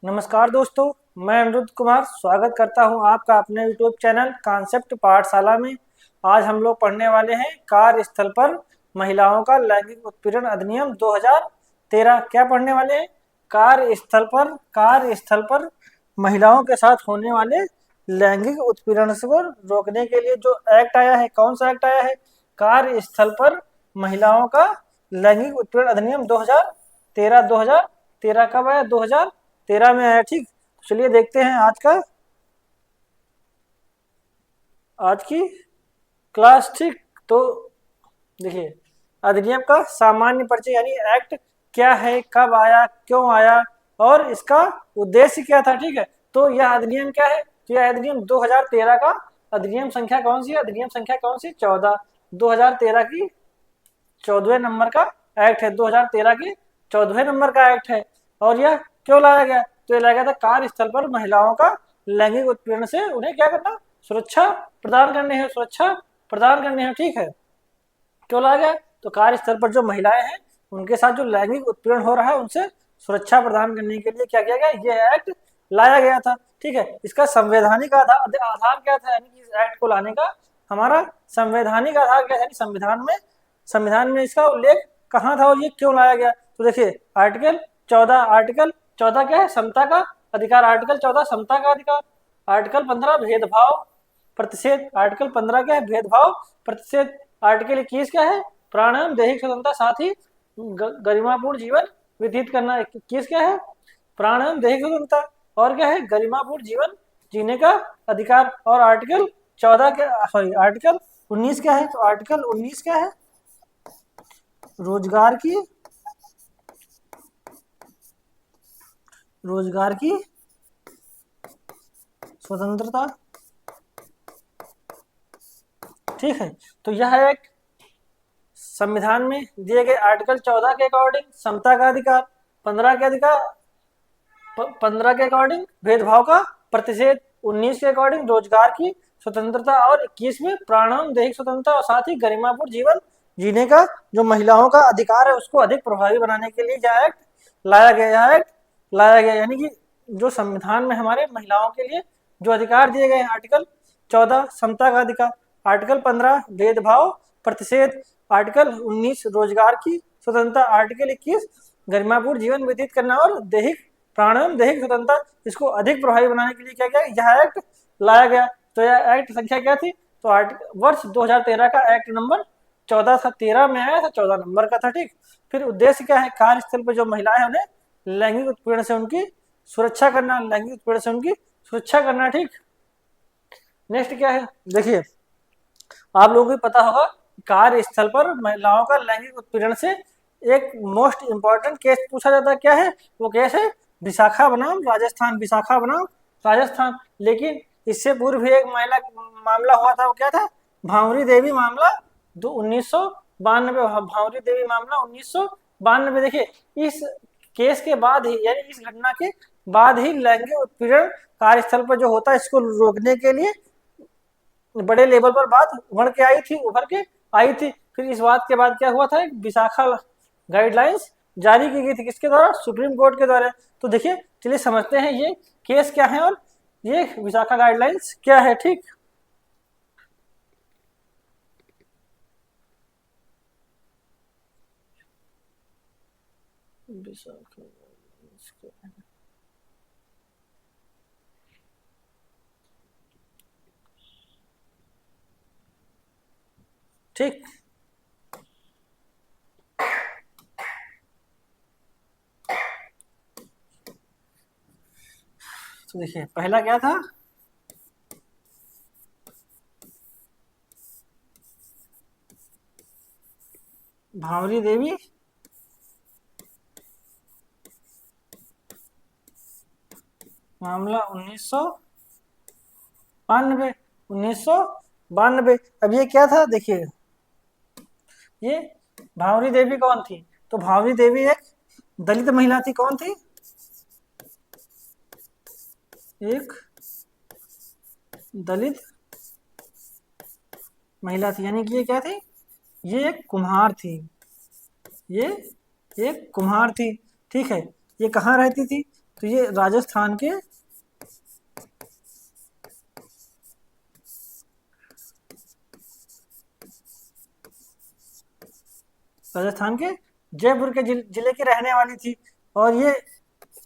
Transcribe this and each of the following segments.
नमस्कार दोस्तों, मैं अनिरुद्ध कुमार स्वागत करता हूं आपका अपने यूट्यूब चैनल कॉन्सेप्ट पाठशाला में। आज हम लोग पढ़ने वाले हैं कार्यस्थल पर महिलाओं का लैंगिक उत्पीड़न अधिनियम 2013। क्या पढ़ने वाले हैं? कार्यस्थल पर महिलाओं के साथ होने वाले लैंगिक उत्पीड़न को रोकने के लिए जो एक्ट आया है, कौन सा एक्ट आया है? कार्यस्थल पर महिलाओं का लैंगिक उत्पीड़न अधिनियम 2013। 2013 कब आया? 2013 में आया। ठीक, चलिए देखते हैं आज की क्लास। ठीक, तो देखिए, अधिनियम का सामान्य परिचय यानी एक्ट क्या है, कब आया, क्यों आया और इसका उद्देश्य क्या था। ठीक है, तो यह अधिनियम क्या है? तो यह अधिनियम 2013 का अधिनियम संख्या कौन सी है? अधिनियम संख्या कौन सी? 14। 2013 की 14वें नंबर का एक्ट है। 2013 के 14वें नंबर का एक्ट है। और यह क्यों लाया गया? तो यह लाया गया था कार्यस्थल पर महिलाओं का लैंगिक उत्पीड़न से उन्हें क्या करना? सुरक्षा प्रदान करने हैं, सुरक्षा प्रदान करने हैं। ठीक है, क्यों लाया गया? तो कार्यस्थल पर जो महिलाएं हैं उनके साथ जो लैंगिक उत्पीड़न हो रहा है उनसे सुरक्षा प्रदान करने के लिए क्या किया गया? यह एक्ट लाया गया था। ठीक है, इसका संवैधानिक आधार क्या था? यानी कि इस एक्ट को लाने का हमारा संवैधानिक आधार क्या है? संविधान में इसका उल्लेख कहाँ था और ये क्यों लाया गया? तो देखिए, आर्टिकल 14 क्या है? समता का अधिकार। आर्टिकल 14 समता का अधिकार। आर्टिकल 15 भेदभाव प्रतिषेध। आर्टिकल 15 क्या है? भेदभाव प्रतिषेध। आर्टिकल 21 क्या है? प्राण एवं दैहिक स्वतंत्रता, साथ ही गरिमापूर्ण जीवन व्यतीत करना। 21 क्या है? प्राण एवं दैहिक स्वतंत्रता। और क्या है? गरिमापूर्ण जीवन जीने का अधिकार। और आर्टिकल 14 क्या, सॉरी, आर्टिकल 19 क्या है? तो आर्टिकल 19 क्या है? रोजगार की स्वतंत्रता। ठीक है, तो यह एक संविधान में दिए गए आर्टिकल 14 के अकॉर्डिंग समता का अधिकार, 15 के अकॉर्डिंग भेदभाव का प्रतिषेध, 19 के अकॉर्डिंग रोजगार की स्वतंत्रता और 21 में प्राण दैहिक स्वतंत्रता और साथ ही गरिमापूर्ण जीवन जीने का जो महिलाओं का अधिकार है उसको अधिक प्रभावी बनाने के लिए यह एक्ट लाया गया। यानी कि जो संविधान में हमारे महिलाओं के लिए जो अधिकार दिए गए हैं, आर्टिकल 14 समता का अधिकार, आर्टिकल 15 भेदभाव प्रतिषेध, आर्टिकल 19 रोजगार की स्वतंत्रता, आर्टिकल 21 गरिमापूर्ण जीवन व्यतीत करना और प्राण एवं दैहिक स्वतंत्रता, इसको अधिक प्रभावी बनाने के लिए क्या क्या यह एक्ट लाया गया। तो यह एक्ट संख्या क्या थी? तो वर्ष 2013 का एक्ट नंबर 14 था। 13 में आया था, 14 नंबर का था। ठीक, फिर उद्देश्य क्या है? कार्यस्थल पर जो महिलाएं हैं उन्हें लैंगिक उत्पीड़न से उनकी सुरक्षा करना, लैंगिक उत्पीड़न से उनकी सुरक्षा करना। ठीक, नेक्स्ट क्या है? देखिए, आप लोगों को पता होगा कार्यस्थल पर महिलाओं का लैंगिक उत्पीड़न से एक मोस्ट इंपॉर्टेंट केस पूछा जाता है। क्या है वो केस? है विशाखा बनाम राजस्थान। विशाखा बनाम राजस्थान। लेकिन इससे पूर्व भी एक महिला मामला हुआ था। वो क्या था? भांवरी देवी मामला 1992। भांवरी देवी मामला 1992। देखिए, इस केस के बाद ही, यानी इस घटना के बाद ही लैंगिक उत्पीड़न कार्यस्थल पर जो होता है इसको रोकने के लिए बड़े लेवल पर बात उभर के आई थी। फिर इस बात के बाद क्या हुआ था? एक विशाखा गाइडलाइंस जारी की गई थी। किसके द्वारा? सुप्रीम कोर्ट के द्वारा। तो देखिए, चलिए समझते हैं ये केस क्या है और ये विशाखा गाइडलाइंस क्या है। ठीक, ठीक, तो देखिए, पहला क्या था? भांवरी देवी मामला 1992। अब ये क्या था? देखिए, ये भांवरी देवी कौन थी? तो भांवरी देवी एक दलित महिला थी। कौन थी? एक दलित महिला थी। यानी कि ये क्या थी? ये एक कुम्हार थी। ये एक कुम्हार थी। ठीक है, ये कहाँ रहती थी? तो ये राजस्थान के जयपुर के जिले की रहने वाली थी। और ये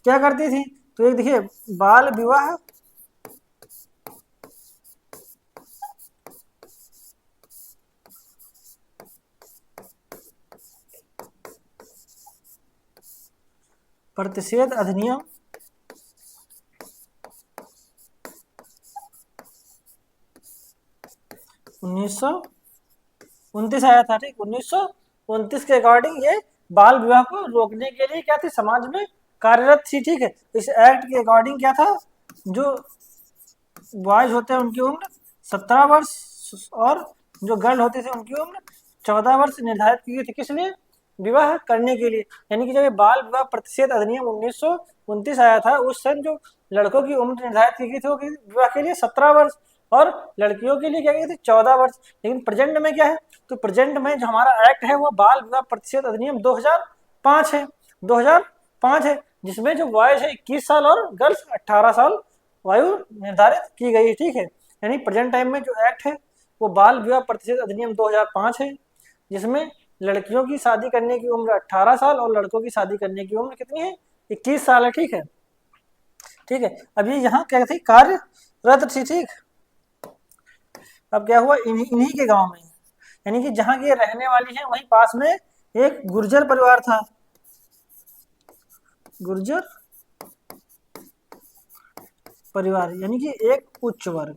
क्या करती थी? तो एक देखिए, बाल विवाह प्रतिषेध अधिनियम 1929 आया था। ठीक, 1929 के अकॉर्डिंग ये बाल विवाह को रोकने के लिए क्या थी, समाज में कार्यरत थी। ठीक है, इस एक्ट के अकॉर्डिंग क्या था, जो बॉयज होते हैं उनकी उम्र 17 वर्ष और जो गर्ल होती थी उनकी उम्र 14 वर्ष निर्धारित की गई थी। किस लिए? विवाह करने के लिए। यानी कि जब ये बाल विवाह प्रतिषेध अधिनियम 1929 आया था, उस समय जो लड़कों की उम्र निर्धारित की गई थी वो विवाह के लिए 17 वर्ष और लड़कियों के लिए क्या गई थी 14 वर्ष। लेकिन प्रेजेंट में क्या है, तो प्रेजेंट में जो हमारा एक्ट है वो बाल विवाह प्रतिषेध अधिनियम 2005 है। 2005 है, जिसमें जो बॉयज है 21 साल और गर्ल्स 18 साल आयु निर्धारित की गई। ठीक है, यानी प्रेजेंट टाइम में जो एक्ट है वो बाल विवाह प्रतिषेध अधिनियम 2005 है, जिसमें लड़कियों की शादी करने की उम्र 18 साल और लड़कों की शादी करने की उम्र कितनी है, 21 साल है। ठीक है, ठीक है। अभी यहाँ क्या थी, कार्यरत थी। ठीक, अब क्या हुआ, इन्हीं के गांव में, यानी कि जहाँ की ये रहने वाली है वहीं पास में एक गुर्जर परिवार था। गुर्जर परिवार यानी कि एक उच्च वर्ग।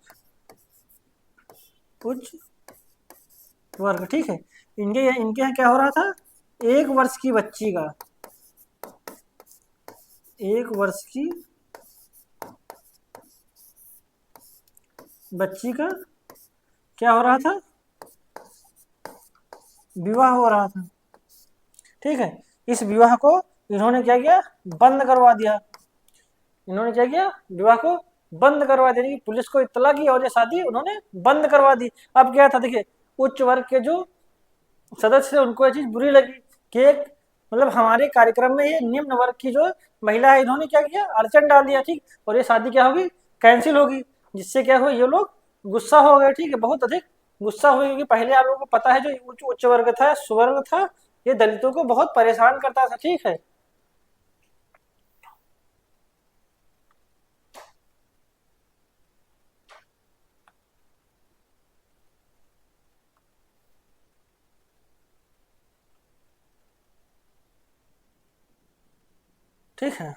ठीक है, इनके यहाँ क्या हो रहा था, 1 वर्ष की बच्ची का 1 वर्ष की बच्ची का क्या हो रहा था, विवाह हो रहा था। ठीक है, इस विवाह को इन्होंने क्या किया, बंद करवा दिया। इन्होंने क्या किया, विवाह को बंद करवा दिया, पुलिस को इत्तला की और ये शादी उन्होंने बंद करवा दी। अब क्या था, देखिए, उच्च वर्ग के जो सदस्य थे उनको ये चीज बुरी लगी कि एक मतलब हमारे कार्यक्रम में ये निम्न वर्ग की जो महिला है इन्होंने क्या किया, अड़चन डाल दिया। ठीक, और ये शादी क्या होगी, कैंसिल होगी, जिससे क्या हुआ, ये लोग गुस्सा हो गए। ठीक है, बहुत अधिक गुस्सा हुए, क्योंकि पहले आप लोगों को पता है जो उच्च वर्ग था, सुवर्ण था, ये दलितों को बहुत परेशान करता था। ठीक है, ठीक है।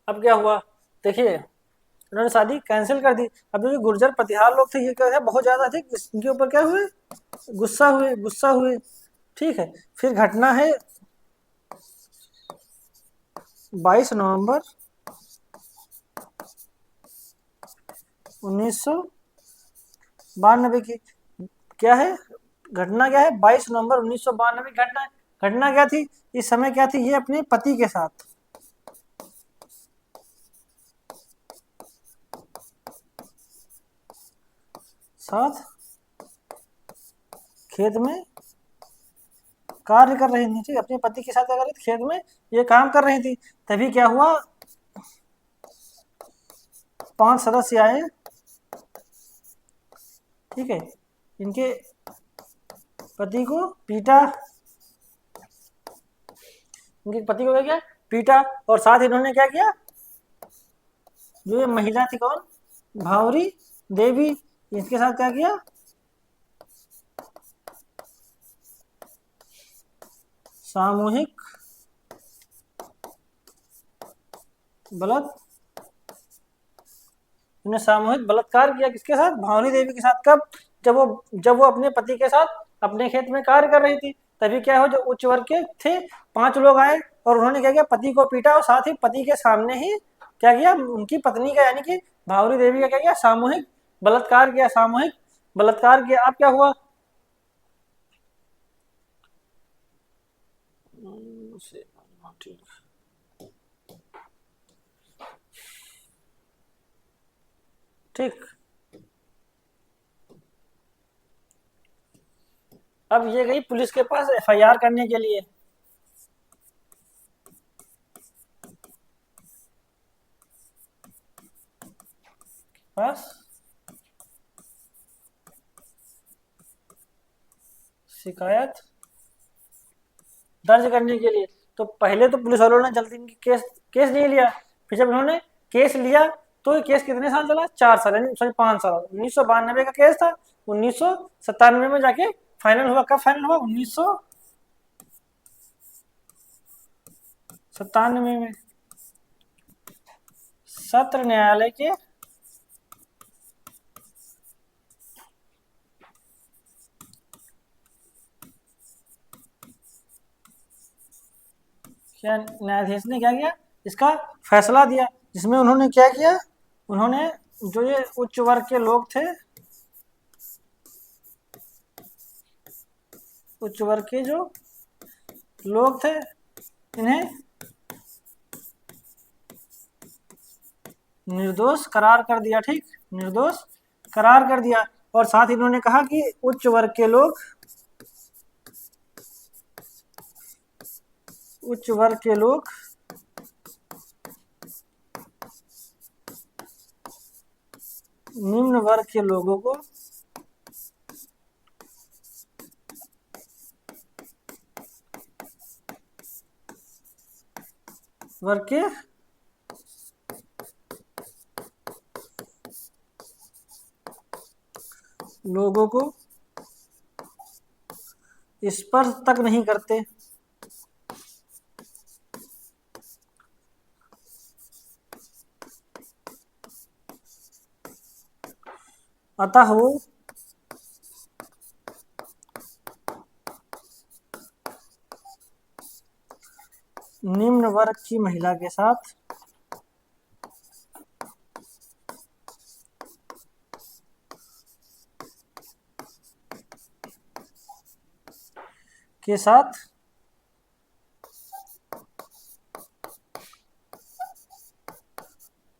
अब क्या हुआ, देखिए, उन्होंने शादी कैंसिल कर दी। अब जो गुर्जर प्रतिहार लोग थे ये क्या है, बहुत ज्यादा अधिक इनके ऊपर क्या हुए, गुस्सा हुए। ठीक है, फिर घटना है 22 नवंबर 1992 की। क्या है घटना, क्या है 22 नवंबर 1992 की घटना। घटना क्या थी, इस समय क्या थी, ये अपने पति के साथ खेत में कार्य कर रही थी। ठीक, अपने पति के साथ क्या कर रही थी, खेत में ये काम कर रही थी। तभी क्या हुआ, 5 सदस्य आए। ठीक है, इनके पति को पीटा, इनके पति को क्या किया, पीटा। और साथ इन्होंने क्या किया, जो ये महिला थी कौन, भावरी देवी, इसके साथ क्या किया, सामूहिक सामूहिक बलात्कार किया। किसके साथ, भावनी देवी के साथ। कब, जब वो अपने पति के साथ अपने खेत में कार्य कर रही थी। तभी क्या हो, जो उच्च वर्ग के थे 5 लोग आए और उन्होंने क्या किया, पति को पीटा और साथ ही पति के सामने ही क्या किया, उनकी पत्नी का यानी कि भावरी देवी का क्या किया, सामूहिक बलात्कार किया। अब क्या हुआ, ठीक। अब ये गई पुलिस के पास एफआईआर करने के लिए। पास शिकायत दर्ज करने के लिए। तो पहले तो पुलिस वालों ने जल्दी इनकी केस केस नहीं लिया, फिर जब उन्होंने केस लिया तो ये केस कितने साल चला, 4 साल, यानी सॉरी 5 साल। 1992 का केस था, 1997 में जाके फाइनल हुआ। कब फाइनल हुआ, 1997 में सत्र न्यायालय के क्या न्यायाधीश ने क्या किया, इसका फैसला दिया, जिसमें उन्होंने क्या किया, उन्होंने जो ये उच्च वर्ग के लोग थे, उच्च वर्ग के जो लोग थे, इन्हें निर्दोष करार कर दिया। ठीक, निर्दोष करार कर दिया। और साथ ही इन्होंने कहा कि उच्च वर्ग के लोग, उच्च वर्ग के लोग निम्न वर्ग के लोगों को वर्ग के लोगों को स्पर्श तक नहीं करते। अतः वो निम्न वर्ग की महिला के साथ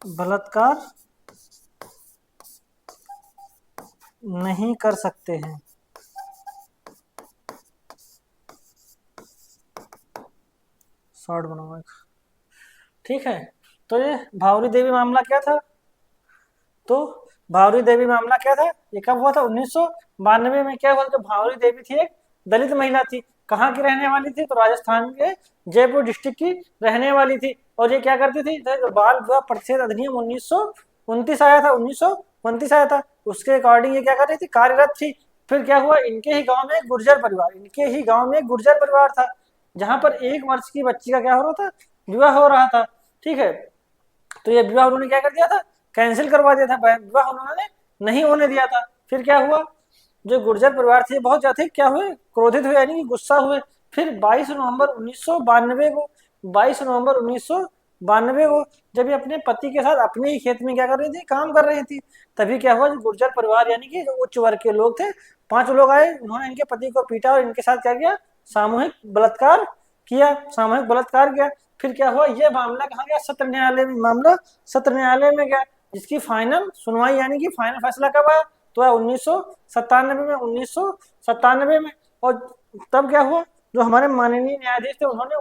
बलात्कार नहीं कर सकते हैं। शॉर्ट बनाऊंगा, ठीक है। तो ये भावरी देवी मामला क्या था, तो भावरी देवी मामला क्या था, ये कब हुआ था, 1992 में। क्या हुआ, तो भावरी देवी थी, एक दलित महिला थी। कहाँ की रहने वाली थी, तो राजस्थान के जयपुर डिस्ट्रिक्ट की रहने वाली थी। और ये क्या करती थी, तो बाल विवाह प्रतिषेध अधिनियम 1929 आया था, 1929 आया था, उसके अकॉर्डिंग ये क्या कर रही थी, कार्यरत थी। फिर क्या हुआ, इनके ही गांव में एक गुर्जर परिवार, इनके ही गांव में एक गुर्जर परिवार था, जहां पर 1 वर्ष की बच्ची का क्या हो रहा था, विवाह हो रहा था। ठीक है, तो ये विवाह उन्होंने क्या कर दिया था, कैंसिल करवा दिया था, विवाह उन्होंने नहीं होने दिया था। फिर क्या हुआ, जो गुर्जर परिवार थे बहुत ज्यादा क्या हुए, क्रोधित हुए, यानी गुस्सा हुए। फिर 22 नवंबर 1992 को, 22 नवंबर 1992 को, जब ये अपने पति के साथ अपने ही खेत में क्या कर रही थी, काम कर रही थी, तभी क्या हुआ, जो गुर्जर परिवार यानी कि जो उच्च वर्ग के लोग थे, 5 लोग आए, उन्होंने इनके पति को पीटा और इनके साथ क्या किया, सामूहिक बलात्कार किया, सामूहिक बलात्कार किया। फिर क्या हुआ, ये मामला कहाँ गया, सत्र न्यायालय में, मामला सत्र न्यायालय में गया, जिसकी फाइनल सुनवाई यानी कि फाइनल फैसला कब आया, तो है 1997 में, 1997 में। और तब क्या हुआ, जो हमारे माननीय न्यायाधीश थे, उन्होंने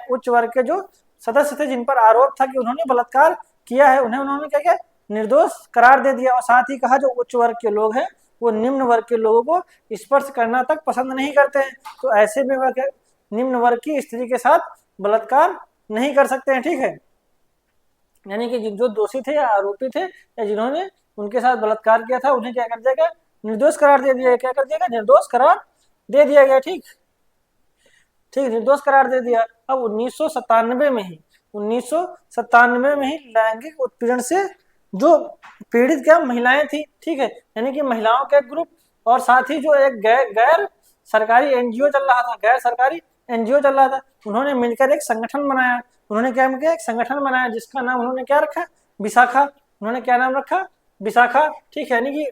उच्च वर्ग के जो सदस्य थे, जिन पर आरोप था कि उन्होंने बलात्कार किया है, उन्होंने क्या किया, निर्दोष करार दे दिया। और साथ ही कहा, जो उच्च वर्ग के लोग हैं वो निम्न वर्ग के लोगों को स्पर्श करना तक पसंद नहीं करते हैं, तो ऐसे में वह निम्न वर्ग की स्त्री के साथ बलात्कार नहीं कर सकते हैं। ठीक है, यानी कि जो दोषी थे या आरोपी थे या जिन्होंने उनके साथ बलात्कार किया था, उन्हें क्या कर दिया गया, निर्दोष करार दे दिया, क्या कर दिया गया, निर्दोष करार दे दिया गया। ठीक, ठीक, निर्दोष करार दे दिया। अब 1997 में ही, 1997 में ही लैंगिक उत्पीड़न से जो पीड़ित क्या महिलाएं थी, ठीक है, यानी कि महिलाओं का ग्रुप, और साथ ही जो एक गैर सरकारी एनजीओ चल रहा था, गैर सरकारी एनजीओ चल रहा था, उन्होंने मिलकर एक संगठन बनाया। उन्होंने क्या किया, एक संगठन बनाया, जिसका नाम उन्होंने क्या रखा, विशाखा। उन्होंने क्या नाम रखा, विशाखा। ठीक है, यानी कि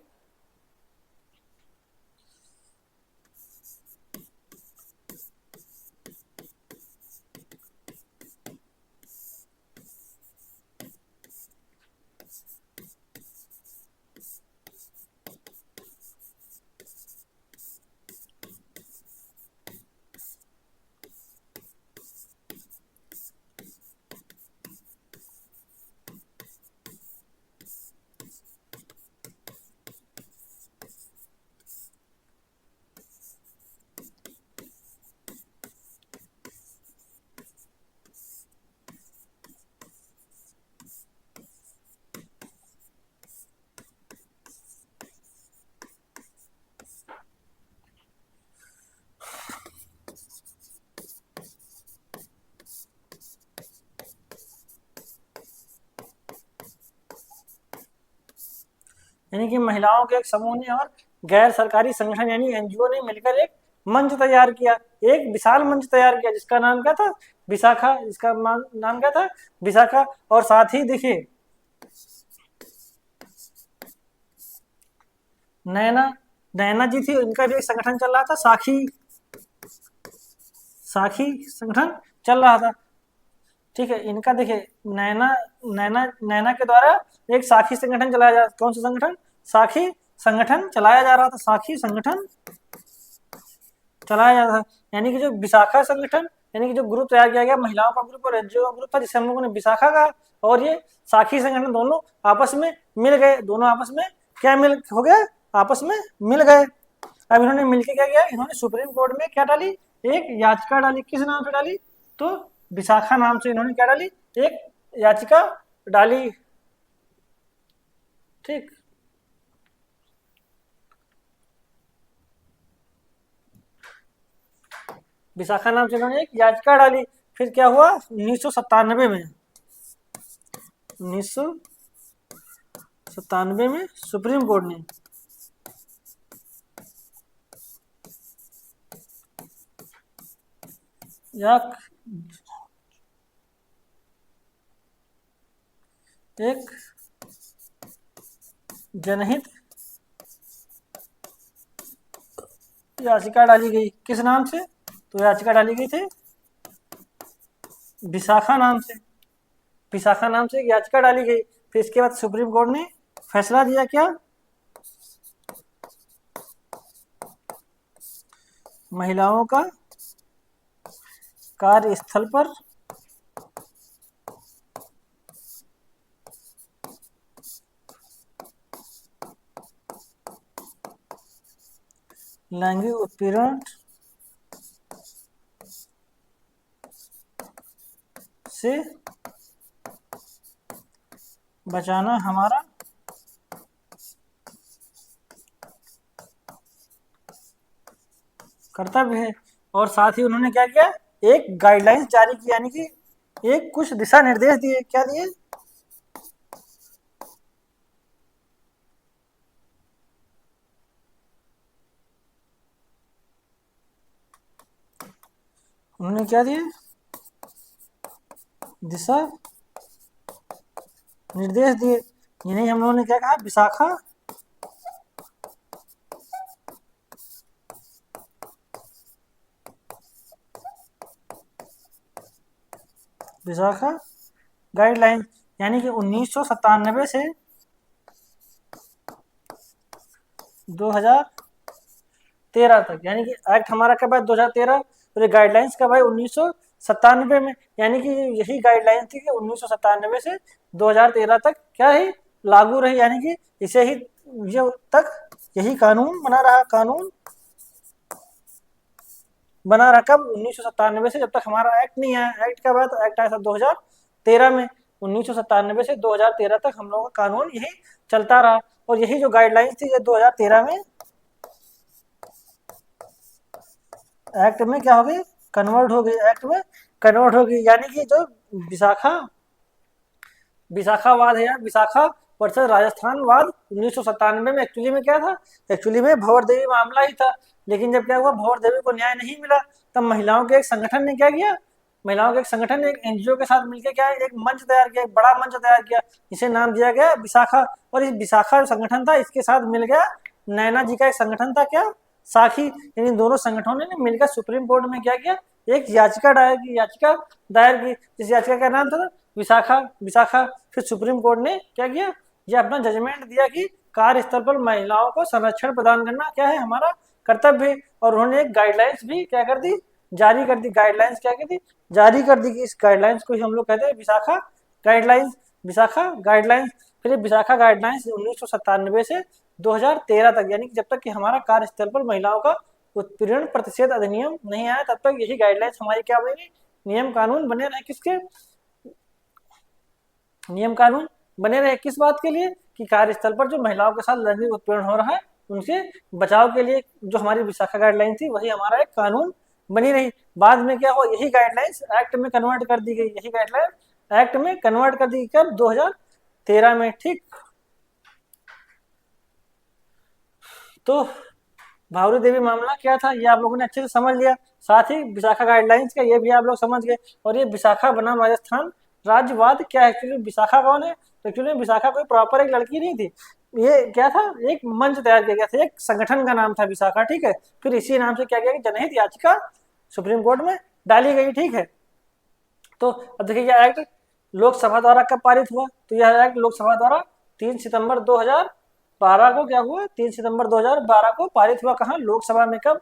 यानी कि महिलाओं के एक समूह ने और गैर सरकारी संगठन यानी एनजीओ ने मिलकर एक मंच तैयार किया, एक विशाल मंच तैयार किया जिसका नाम क्या था, विशाखा। इसका नाम क्या था, विशाखा। और साथ ही देखिए नैना, नैना जी थी, इनका भी एक संगठन चल रहा था, साखी, साखी संगठन चल रहा था। ठीक है, इनका देखिए नैना, नैना के द्वारा एक साखी संगठन चलाया जा, कौन सा संगठन, साखी संगठन चलाया जा रहा था, साखी संगठन चलाया जा रहा था। यानी कि जो विशाखा संगठन, यानी कि जो ग्रुप तैयार किया गया महिलाओं का ग्रुप और एनजीओ का ग्रुप था, जिसे हम लोगों ने विशाखा कहा, और ये साखी संगठन दोनों आपस में मिल गए, दोनों आपस में क्या मिल हो गया, आपस में मिल गए। अब इन्होंने मिलकर क्या किया, इन्होंने सुप्रीम कोर्ट में क्या डाली, एक याचिका डाली। किस नाम से डाली, तो विशाखा नाम से इन्होंने क्या डाली, एक याचिका डाली। ठीक, विशाखा नाम से इन्होंने एक याचिका डाली। फिर क्या हुआ, 1997 में, 1997 में सुप्रीम कोर्ट ने या एक जनहित याचिका डाली गई। किस नाम से, तो याचिका डाली गई थी विशाखा नाम से, विशाखा नाम से एक याचिका डाली गई। फिर इसके बाद सुप्रीम कोर्ट ने फैसला दिया, क्या, महिलाओं का कार्यस्थल पर लैंगिक उत्पीड़न से बचाना हमारा कर्तव्य है। और साथ ही उन्होंने क्या किया, एक गाइडलाइंस जारी की, यानी कि एक कुछ दिशा निर्देश दिए। क्या दिए, उन्होंने क्या दिए, दिशा निर्देश दिए। जिन्हें हम लोगों ने क्या कहा, विशाखा विशाखा गाइडलाइन। यानी कि 1997 से 2013 तक, यानी कि एक्ट हमारा कब है, 2013, और ये गाइडलाइंस कब है, 1997 में। यानी कि यही गाइडलाइंस थी कि 1997 से 2013 तक क्या ही लागू रही, यानी कि इसे ही ये तक यही कानून बना रहा, कानून बना रहा कब, 1997 से, जब तक हमारा एक्ट नहीं आया। एक्ट कब आया, तो एक्ट आया था 2013 में। 1997 से 2013 तक हम लोगों का कानून यही चलता रहा। और यही जो गाइडलाइंस थी, ये 2013 में एक्ट में क्या हो गई, कन्वर्ट हो गई, एक्ट में कन्वर्ट हो गई। यानी कि जो विशाखावाद है, यार विशाखा वर्सेस राजस्थानवाद 1997 में एक्चुअली में क्या था, एक्चुअली में भंवर देवी मामला ही था। लेकिन जब क्या हुआ, भंवर देवी को न्याय नहीं मिला, तब महिलाओं के एक संगठन ने क्या किया, महिलाओं के एक संगठन ने एक एनजीओ के साथ मिलकर क्या एक मंच तैयार किया, एक बड़ा मंच तैयार किया, जिसे नाम दिया गया विशाखा। और इस विशाखा जो संगठन था, इसके साथ मिल गया नैना जी का एक संगठन था, क्या, साखी। इन दोनों संगठनों ने मिलकर सुप्रीम कोर्ट में क्या किया, एक याचिका दायर की। जिस याचिका का नाम था विशाखा, विशाखा। फिर सुप्रीम कोर्ट ने क्या किया, ये अपना जजमेंट दिया कि कार्यस्थल पर महिलाओं को संरक्षण प्रदान करना क्या है, हमारा कर्तव्य है। और उन्होंने एक गाइडलाइंस भी क्या कर दी, जारी कर दी। गाइडलाइंस क्या कर दी, जारी कर दी। कि इस गाइडलाइंस को हम लोग कहते हैं विशाखा गाइडलाइंस, विशाखा गाइडलाइंस। फिर विशाखा गाइडलाइंस 1997 से 2013 तक, यानी कि जब तक कि हमारा कार्यस्थल पर महिलाओं का उत्पीड़न प्रतिषेध अधिनियम नहीं आया, तब तक यही गाइडलाइंस हमारी क्या बनेगी, नियम कानून बने रहे। किसके, नियम कानून बने रहे, किस बात के लिए, कि कार्यस्थल पर जो महिलाओं के साथ लैंगिक उत्पीड़न हो रहा है, उनसे बचाव के लिए जो हमारी विशाखा गाइडलाइन थी, वही हमारा एक कानून बनी रही। बाद में क्या हुआ, यही गाइडलाइंस एक्ट में कन्वर्ट कर दी गई, यही गाइडलाइन एक्ट में कन्वर्ट कर दी कब, 2013 में। ठीक, तो भावरी देवी मामला क्या था ये आप लोगों ने अच्छे से समझ लिया। साथ ही विशाखा गाइडलाइंस का ये भी आप लोग समझ गए। और ये विशाखा बनाम राजस्थान राज्यवाद क्या है, एक्चुअली विशाखा कौन है, तो एक्चुअली विशाखा कोई प्रॉपर एक लड़की नहीं थी, ये क्या था, एक मंच तैयार किया गया था, एक संगठन का नाम था विशाखा, ठीक है। फिर इसी नाम से क्या किया कि जनहित याचिका सुप्रीम कोर्ट में डाली गई, ठीक है। तो अब देखिए यह एक्ट लोकसभा द्वारा कब पारित हुआ, तो यह एक्ट लोकसभा द्वारा 3 सितंबर 2012 को क्या हुआ, 3 सितंबर 2012 को पारित हुआ। कहाँ, लोकसभा में। कब,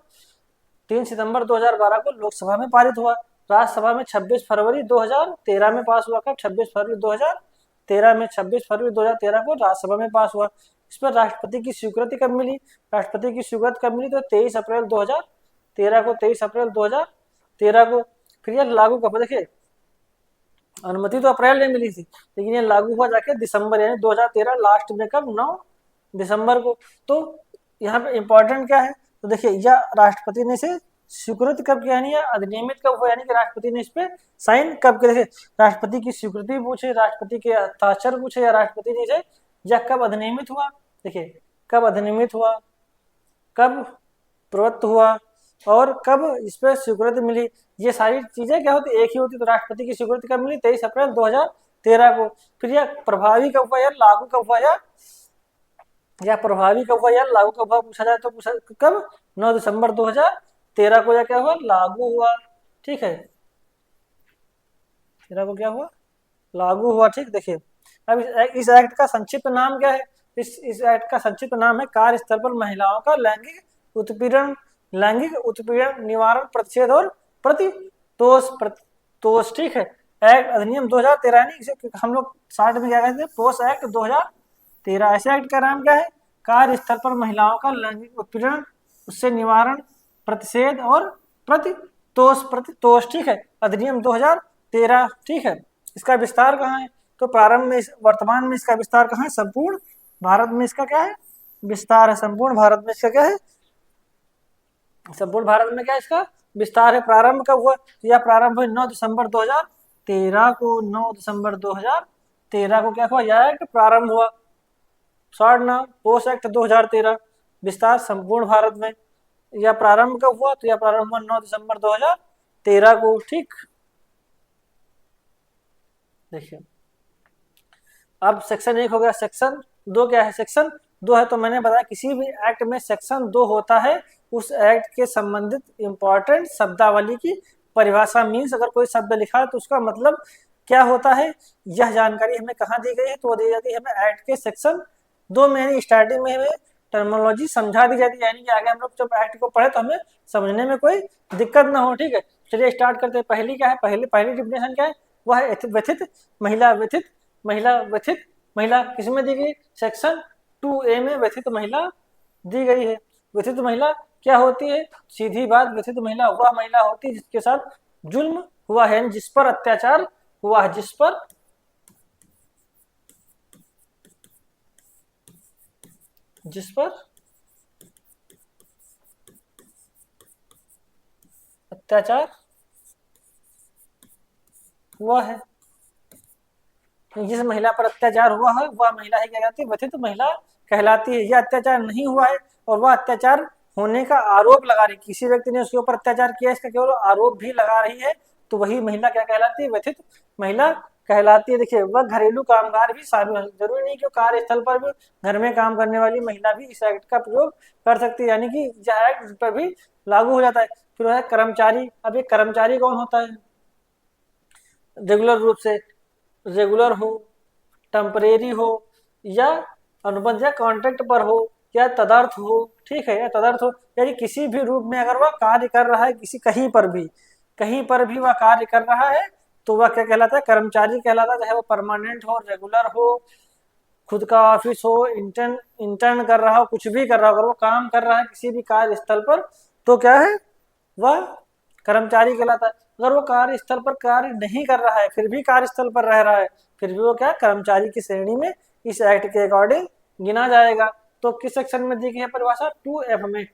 3 सितंबर 2012 को लोकसभा में पारित हुआ। राज्यसभा में 26 फरवरी 2013 में पास हुआ। कब, 26 फरवरी 2013 में, 26 फरवरी 2013 को राज्यसभा में पास हुआ। इस पर राष्ट्रपति की स्वीकृति कब मिली, राष्ट्रपति की स्वीकृति कब मिली, तो 23 अप्रैल 2013 को, 23 अप्रैल 2013 को। फिर यह लागू कब, देखिए अनुमति तो अप्रैल में मिली थी, लेकिन ये लागू हुआ जाके दिसंबर यानी 2013 लास्ट में। कब, 9 दिसंबर को। तो यहाँ पे इम्पोर्टेंट क्या है, तो देखिए यह राष्ट्रपति ने इसे स्वीकृत कब किया, यानी अधिनियमित कब हुआ, यानी कि राष्ट्रपति ने इस पे साइन कब किया। देखिए राष्ट्रपति की स्वीकृति पूछे, राष्ट्रपति के हस्ताक्षर पूछे, या राष्ट्रपति ने इसे या कब अधिनियमित हुआ। देखिए कब अधिनियमित हुआ, कब प्रवृत्त हुआ, और कब इस पर स्वीकृति मिली, ये सारी चीजें क्या होती, एक ही होती। तो राष्ट्रपति की स्वीकृति कब मिली, 23 अप्रैल 2013 को। फिर यह प्रभावी कब हुआ, या लागू कब हुआ, या प्रभावी कब हुआ, या लागू कब हुआ पूछा जाए तो पूछा कब, 9 दिसंबर 2013 को यह क्या हुआ, लागू हुआ, ठीक है। 13 को क्या हुआ, लागू हुआ, ठीक। देखिए अब इस एक्ट का संक्षिप्त नाम क्या है, इस एक्ट का संक्षिप्त नाम है कार्यस्थल पर महिलाओं का लैंगिक उत्पीड़न निवारण प्रतिषेध और प्रतितोष, ठीक है। एक्ट अधिनियम 2013, यानी हम लोग शार्ट में क्या कहते हैं, पोस एक्ट 2013। ऐसे एक्ट का नाम क्या है, कार्यस्थल पर महिलाओं का लैंगिक उत्पीड़न, उससे निवारण, प्रतिषेध और प्रतितोष, ठीक है, अधिनियम 2013, ठीक है। इसका विस्तार कहाँ है, तो प्रारंभ में, वर्तमान में इसका विस्तार कहाँ है, संपूर्ण भारत में इसका क्या है, विस्तार है। संपूर्ण भारत में इसका क्या है, संपूर्ण भारत में क्या इसका विस्तार है। प्रारंभ कब हुआ, तो यह प्रारंभ हुआ 9 दिसंबर 2013 को। 9 दिसंबर 2013 को क्या हुआ, यह एक्ट प्रारंभ हुआ। शॉर्ट नाम पोस्ट एक्ट 2013, विस्तार संपूर्ण भारत में। यह प्रारंभ कब हुआ, तो यह प्रारंभ हुआ 9 दिसंबर 2013 को, ठीक। देखिए अब सेक्शन 1 हो गया। सेक्शन 2 क्या है, सेक्शन 2 है तो मैंने बताया किसी भी एक्ट में सेक्शन 2 होता है, उस एक्ट के संबंधित इंपॉर्टेंट शब्दावली की परिभाषा, मीन्स अगर कोई शब्द लिखा है तो उसका मतलब क्या होता है, यह जानकारी हमें कहाँ दी गई है, तो दी जाती है हमें एक्ट के सेक्शन 2 में, यानी स्टार्टिंग में हमें टर्मिनोलॉजी समझा दी जाती है, यानी कि आगे हम लोग जब एक्ट को पढ़े तो हमें समझने में कोई दिक्कत ना हो, ठीक है। चलिए स्टार्ट करते हैं। पहली क्या है, पहली डिफिनेशन क्या है, वह है व्यथित महिला। व्यथित महिला किसमें दी गई, सेक्शन 2A में व्यथित महिला दी गई है। व्यथित महिला क्या होती है, सीधी बात, व्यथित महिला वह महिला होती है जिसके साथ जुल्म हुआ है, जिस पर अत्याचार हुआ है, जिस पर अत्याचार हुआ है। जिस महिला पर अत्याचार हुआ है वह महिला ही क्या कहलाती है, व्यथित महिला कहलाती है। यह अत्याचार नहीं हुआ है और वह अत्याचार होने का आरोप लगा रही, किसी व्यक्ति ने उसके ऊपर अत्याचार किया, इसका केवल आरोप भी लगा रही है, तो वही महिला क्या कहलाती है, व्यथित महिला कहलाती है। देखिए वह घरेलू कामगार भी शामिल है, जरूरी नहीं कि कार्यस्थल पर भी घर में काम करने वाली महिला भी इस एक्ट का प्रयोग कर सकती है, यानी कि यह एक्ट पर भी लागू हो जाता है। फिर वह है कर्मचारी। अब ये कर्मचारी कौन होता है, रेगुलर रूप से, रेगुलर हो, टेम्परेरी हो, या अनुबंध या कॉन्ट्रैक्ट पर हो, या तदर्थ हो, ठीक है, या तदर्थ हो, यानी किसी भी रूप में अगर वह कार्य कर रहा है, कहीं पर भी वह कार्य कर रहा है तो वह क्या कहलाता है, कर्मचारी कहलाता है। चाहे वो परमानेंट हो, रेगुलर हो, खुद का ऑफिस हो, इंटर्न कर रहा हो, कुछ भी कर रहा हो, अगर वो काम कर रहा है किसी भी कार्यस्थल पर तो क्या है, वह कर्मचारी कहलाता है। अगर वो कार्यस्थल पर कार्य नहीं कर रहा है, फिर भी कार्यस्थल पर रह रहा है, फिर भी वो क्या कर्मचारी की श्रेणी में इस एक्ट के अकॉर्डिंग गिना जाएगा। तो किस सेक्शन में दी गई है परिभाषा, 2F में।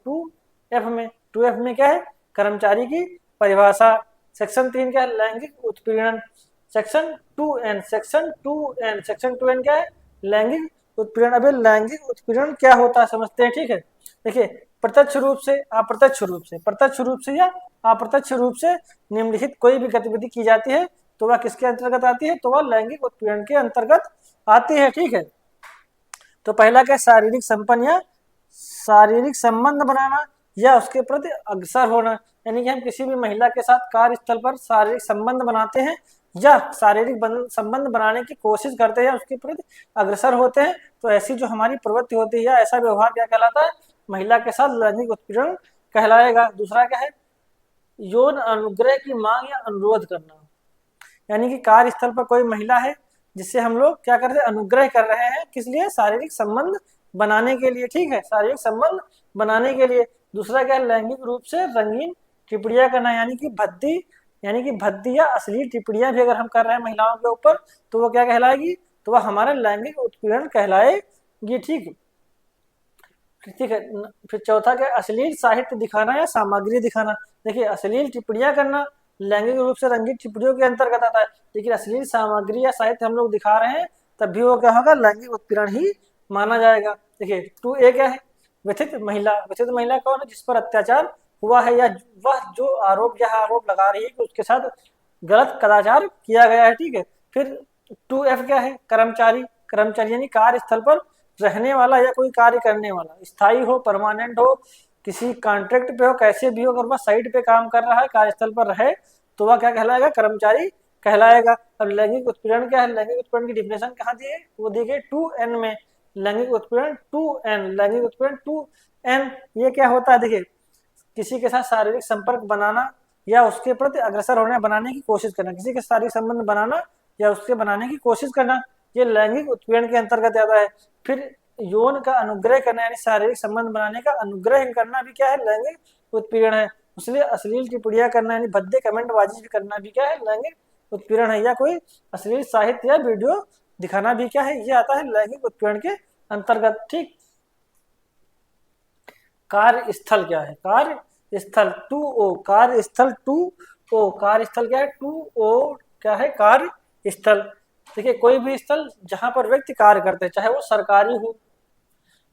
2F में क्या है, कर्मचारी की परिभाषा। सेक्शन 3 क्या है, लैंगिक उत्पीड़न। सेक्शन 2N क्या है, लैंगिक उत्पीड़न। अभी लैंगिक उत्पीड़न क्या होता है समझते हैं, ठीक है। देखिए प्रत्यक्ष रूप से, अप्रत्यक्ष रूप से, प्रत्यक्ष रूप से या अप्रत्यक्ष रूप से निम्नलिखित कोई भी गतिविधि की जाती है तो वह किसके अंतर्गत आती है, तो वह लैंगिक उत्पीड़न के अंतर्गत आती है। ठीक है, तो पहला क्या, शारीरिक संपन्न या शारीरिक संबंध बनाना या उसके प्रति अग्रसर होना, यानी कि हम किसी भी महिला के साथ कार्यस्थल पर शारीरिक संबंध बनाते हैं या शारीरिक संबंध बनाने की कोशिश करते हैं, उसके प्रति अग्रसर होते हैं, तो ऐसी जो हमारी प्रवृत्ति होती है या ऐसा व्यवहार क्या कहलाता है, महिला के साथ लैंगिक उत्पीड़न कहलाएगा। दूसरा क्या है, यौन अनुग्रह की मांग या अनुरोध करना, यानी कि कार्यस्थल पर कोई महिला है जिससे हम लोग क्या करते हैं, अनुग्रह कर रहे हैं, किस लिए, शारीरिक संबंध बनाने के लिए। ठीक है, शारीरिक संबंध बनाने के लिए। दूसरा क्या है, लैंगिक रूप से रंगीन टिप्पणियां करना, यानी कि भद्दी या अश्लील टिप्पणियां भी अगर हम कर रहे हैं महिलाओं के ऊपर तो वो क्या कहलाएगी, तो वह हमारा लैंगिक उत्पीड़न कहलाएगी। ठीक है, फिर चौथा क्या, अश्लील साहित्य दिखाना या सामग्री दिखाना। देखिए अश्लील टिप्पणियां करना लैंगिक रूप से रंगीन टिप्पणियों के अंतर्गत आता है, लेकिन अश्लील सामग्री या साहित्य हम लोग दिखा रहे हैं तब भी वो क्या होगा, लैंगिक उत्पीड़न ही माना जाएगा। देखिए 2A क्या है, व्यथित महिला। व्यथित महिला कौन है, जिस पर अत्याचार हुआ है या वह जो आरोप लगा रही है कि उसके साथ गलत कदाचार किया गया है। ठीक है, फिर 2F क्या है, कर्मचारी। कर्मचारी यानी कार्यस्थल पर रहने वाला या कोई कार्य करने वाला, स्थायी हो, परमानेंट हो, किसी कॉन्ट्रैक्ट पे हो, कैसे भी हो, अगर वह साइट पे काम कर रहा है, कार्यस्थल पर रहे तो वह क्या कहलाएगा, कर्मचारी कहलाएगा। अब लैंगिक उत्पीड़न क्या है, लैंगिक उत्पीड़न की डिफिनेशन कहाँ दी है, वो दी गई 2N में। लैंगिक उत्पीड़न 2N, लैंगिक उत्पीड़न 2N, ये क्या होता है, देखिए किसी के साथ शारीरिक संपर्क बनाना या उसके प्रति अग्रसर होने बनाने की कोशिश करना, किसी के शारीरिक संबंध बनाना या उसके बनाने की कोशिश करना, ये लैंगिक उत्पीड़न के अंतर्गत आता है। फिर यौन का अनुग्रह करना, यानी शारीरिक संबंध बनाने का अनुग्रह करना भी क्या है, लैंगिक उत्पीड़न है। इसलिए अश्लील टिप्पणियां करना यानी भद्दे कमेंटबाजी भी करना भी क्या है, लैंगिक उत्पीड़न है। या कोई अश्लील साहित्य या वीडियो दिखाना भी क्या है, ये आता है लैंगिक उत्पीड़न के अंतर्गत। ठीक, कार्यस्थल क्या है, कार्यस्थल 2O, कार्यस्थल 2O, कार्यस्थल क्या है, 2O क्या है, कार्यस्थल। देखिए कोई भी स्थल जहां पर व्यक्ति कार्य करते हैं, चाहे वो सरकारी हो,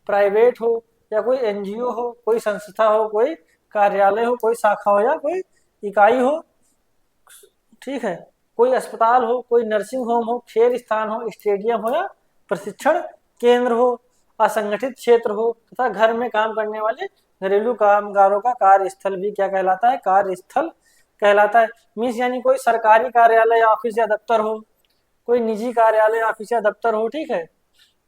प्राइवेट हो, या कोई NGO हो, कोई संस्था हो, कोई कार्यालय हो, कोई शाखा हो या कोई इकाई हो। ठीक है, कोई अस्पताल हो, कोई नर्सिंग होम हो, खेल स्थान हो, स्टेडियम हो या प्रशिक्षण केंद्र हो, असंगठित क्षेत्र हो तथा घर में काम करने वाले घरेलू कामगारों का कार्यस्थल भी क्या कहलाता है, कार्यस्थल कहलाता है। मीन्स यानी कोई सरकारी कार्यालय या ऑफिस या दफ्तर हो, कोई निजी कार्यालय ऑफिस या दफ्तर हो। ठीक है,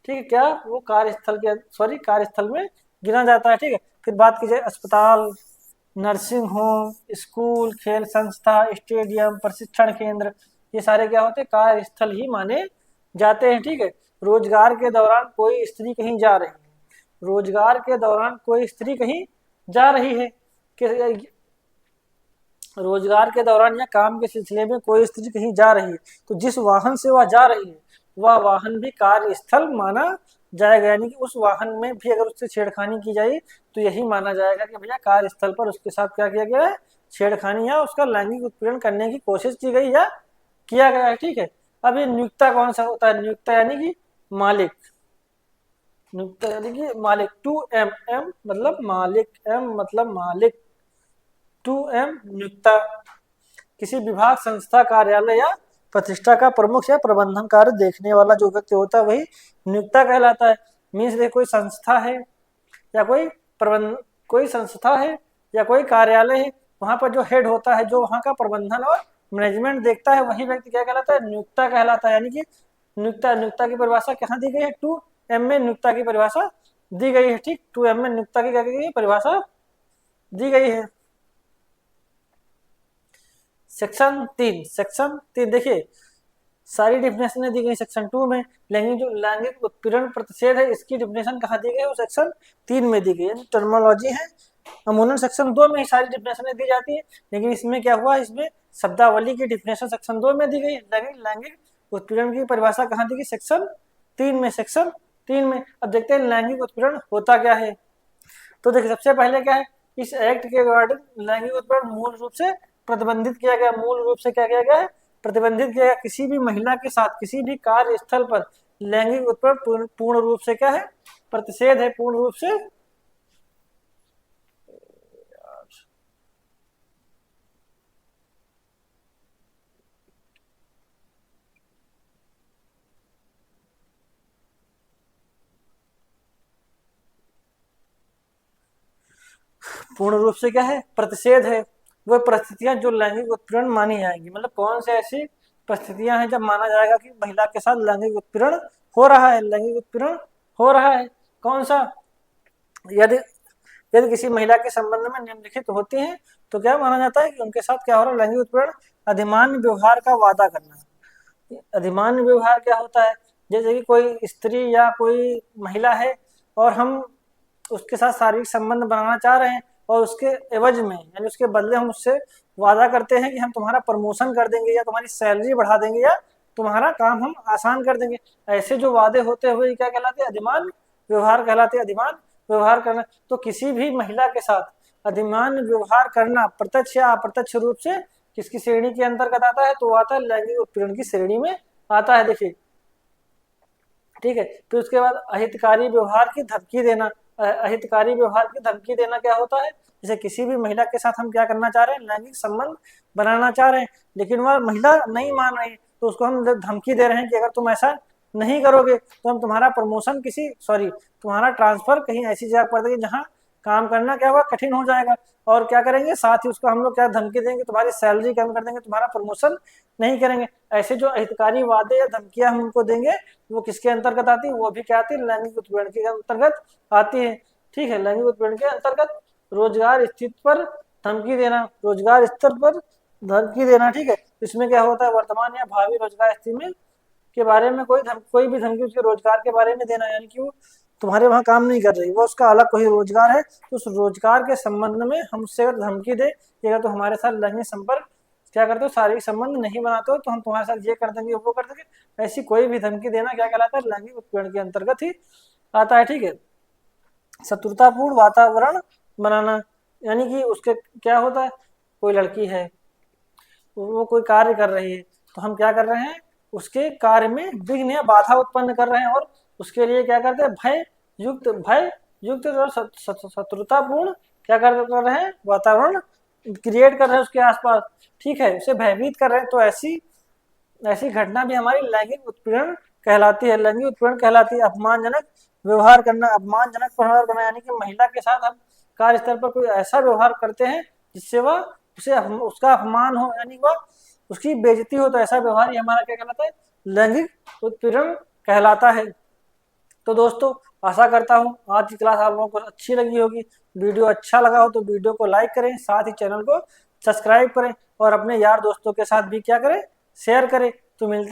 ठीक है, क्या वो कार्यस्थल में गिना जाता है। ठीक है, फिर बात की जाए अस्पताल, नर्सिंग होम, स्कूल, खेल संस्था, स्टेडियम, प्रशिक्षण केंद्र, ये सारे क्या होते हैं, कार्यस्थल ही माने जाते हैं। ठीक है, रोजगार के दौरान कोई स्त्री कहीं जा रही है, रोजगार के दौरान कोई स्त्री कहीं जा रही है, रोजगार के दौरान या काम के सिलसिले में कोई स्त्री कहीं जा रही है, तो जिस वाहन से वह जा रही है वह वाहन भी कार्यस्थल माना जाएगा। यानी कि उस वाहन में भी अगर उससे छेड़खानी की जाए तो यही माना जाएगा कि भैया कार्यस्थल पर उसके साथ क्या किया गया है, छेड़खानी या उसका लैंगिक उत्पीड़न करने की कोशिश की गई या किया गया है। ठीक है, अब ये नियुक्ता कौन सा होता है, नियुक्ता यानी कि मालिक, नियुक्ता यानी कि मालिक, 2M मतलब मालिक, M मतलब मालिक, 2M नियुक्ता। किसी विभाग, संस्था, कार्यालय या प्रतिष्ठा का प्रमुख या प्रबंधन कार्य देखने वाला जो व्यक्ति होता है वही नियुक्ता कहलाता है। मीन्स देखिए कोई संस्था है या कोई संस्था है या कोई कार्यालय है, वहां पर जो हेड होता है, जो वहां का प्रबंधन और मैनेजमेंट देखता है, वही व्यक्ति क्या कहलाता है, नियुक्ता कहलाता है। यानी कि नियुक्ता की परिभाषा कहाँ दी गई है, 2M में नियुक्ता की परिभाषा दी गई है। ठीक, 2M में नियुक्ता की क्या की गई है, परिभाषा दी गई है। सेक्शन 3 देखिए सारी डिफिनेशन दी गई सेक्शन 2 में। लैंगिक उत्पीड़न प्रतिषेध है, इसकी डिफिनेशन कहाँ दी गई है, वो सेक्शन 3 में दी गई है। टर्मोलॉजी है अमूमन सेक्शन 2 में ही सारी डिफिनेशन दी जाती है, लेकिन इसमें क्या हुआ, इसमें शब्दावली की डिफिनेशन सेक्शन 2 में दी गई, लैंगिक उत्पीड़न की परिभाषा कहाँ दी गई, सेक्शन 3 में। सेक्शन 3 में अब देखते हैं लैंगिक उत्पीड़न होता क्या है। तो देखिए सबसे पहले क्या है, इस एक्ट के अकॉर्डिंग लैंगिक उत्पीड़न मूल रूप से प्रतिबंधित किया गया, मूल रूप से क्या किया गया है, प्रतिबंधित किया गया। किसी भी महिला के साथ किसी भी कार्यस्थल पर लैंगिक उत्पीड़न पूर्ण रूप से क्या है, प्रतिषेध है, पूर्ण रूप से पूर्ण रूप से क्या है, प्रतिषेध है। वह परिस्थितियां जो लैंगिक उत्पीड़न मानी जाएंगी, मतलब कौन से ऐसी परिस्थितियां हैं जब माना जाएगा कि महिला के साथ लैंगिक उत्पीड़न हो रहा है, लैंगिक उत्पीड़न हो रहा है। कौन सा, यदि यदि किसी महिला के संबंध में निम्नलिखित होती हैं तो क्या माना जाता है कि उनके साथ क्या हो रहा है, लैंगिक उत्पीड़न। अधिमान्य व्यवहार का वादा करना। अधिमान्य व्यवहार क्या होता है, जैसे कि कोई स्त्री या कोई महिला है और हम उसके साथ शारीरिक संबंध बनाना चाह रहे हैं और उसके एवज में यानी उसके बदले हम उससे वादा करते हैं कि हम तुम्हारा प्रमोशन कर देंगे या तुम्हारी सैलरी बढ़ा देंगे या तुम्हारा काम हम आसान कर देंगे। ऐसे जो वादे होते हुए क्या कहलाते हैं, अधिमान्य व्यवहार कहलाते हैं। अधिमान्य व्यवहार करना, तो किसी भी महिला के साथ अधिमान्य व्यवहार करना प्रत्यक्ष या अप्रत्यक्ष रूप से किसकी श्रेणी के अंतर्गत आता है, तो आता है लैंगिक उत्पीड़न की श्रेणी में आता है। देखिए ठीक है, फिर उसके बाद अहितकारी व्यवहार की धमकी देना। अहितकारी व्यवहार की धमकी देना क्या होता है, जैसे किसी भी महिला के साथ हम क्या करना चाह रहे हैं, लैंगिक संबंध बनाना चाह रहे हैं, लेकिन वह महिला नहीं मान रही, तो उसको हम धमकी दे रहे हैं कि अगर तुम ऐसा नहीं करोगे तो हम तुम्हारा प्रमोशन तुम्हारा ट्रांसफर कहीं ऐसी जगह पर देंगे जहाँ काम करना क्या हुआ, कठिन हो जाएगा। और क्या करेंगे, साथ ही उसको हम लोग क्या धमकी देंगे, तुम्हारी सैलरी कम कर देंगे, तुम्हारा प्रमोशन नहीं करेंगे। ऐसे जो अहितकारी वादे या धमकियां हम उनको देंगे वो किसके अंतर्गत आती है, वो भी क्या आती है, लैंगिक उत्पीड़न के अंतर्गत आती है। ठीक है, लैंगिक उत्पीड़न के अंतर्गत रोजगार स्थिति पर धमकी देना, रोजगार स्तर पर धमकी देना। ठीक है, इसमें क्या होता है, वर्तमान या भावी रोजगार स्थिति में के बारे में कोई भी धमकी उसके रोजगार के बारे में देना, यानी कि वो तुम्हारे वहाँ काम नहीं कर रही, वो उसका अलग कोई रोजगार है, तो उस रोजगार के संबंध में हम उससे अगर धमकी दे कि अगर तो हमारे साथ लैंगिक संपर्क क्या करते हो, शारीरिक संबंध नहीं बनाते हो तो हम तुम्हारे साथ ये कर देंगे वो कर देंगे, ऐसी कोई भी धमकी देना क्या कहलाता है, लैंगिक उत्पीड़न के अंतर्गत ही आता है। ठीक है, शत्रुतापूर्ण वातावरण बनाना, यानी कि उसके क्या होता है, कोई लड़की है वो कोई कार्य कर रही है तो हम क्या कर रहे हैं, उसके कार्य में विघ्न या बाधा उत्पन्न कर रहे हैं और उसके लिए क्या करते हैं, भय युक्त और शत्रुतापूर्ण क्या कर रहे हैं, वातावरण क्रिएट कर रहे हैं उसके आसपास। ठीक है, उसे भयभीत कर रहे हैं, तो ऐसी घटना भी हमारी लैंगिक उत्पीड़न कहलाती है। लैंगिक उत्पीड़न कहलाती है अपमानजनक व्यवहार करना। अपमानजनक व्यवहार करना यानी कि महिला के साथ हम कार्य स्थल पर कोई ऐसा व्यवहार करते हैं जिससे वह उसका अपमान हो, यानी वह उसकी बेइज्जती हो, तो ऐसा व्यवहार ही हमारा क्या कहलाता है, लैंगिक उत्पीड़न कहलाता है। तो दोस्तों आशा करता हूँ आज की क्लास आप लोगों को अच्छी लगी होगी। वीडियो अच्छा लगा हो तो वीडियो को लाइक करें, साथ ही चैनल को सब्सक्राइब करें और अपने यार दोस्तों के साथ भी क्या करें, शेयर करें। तो मिलते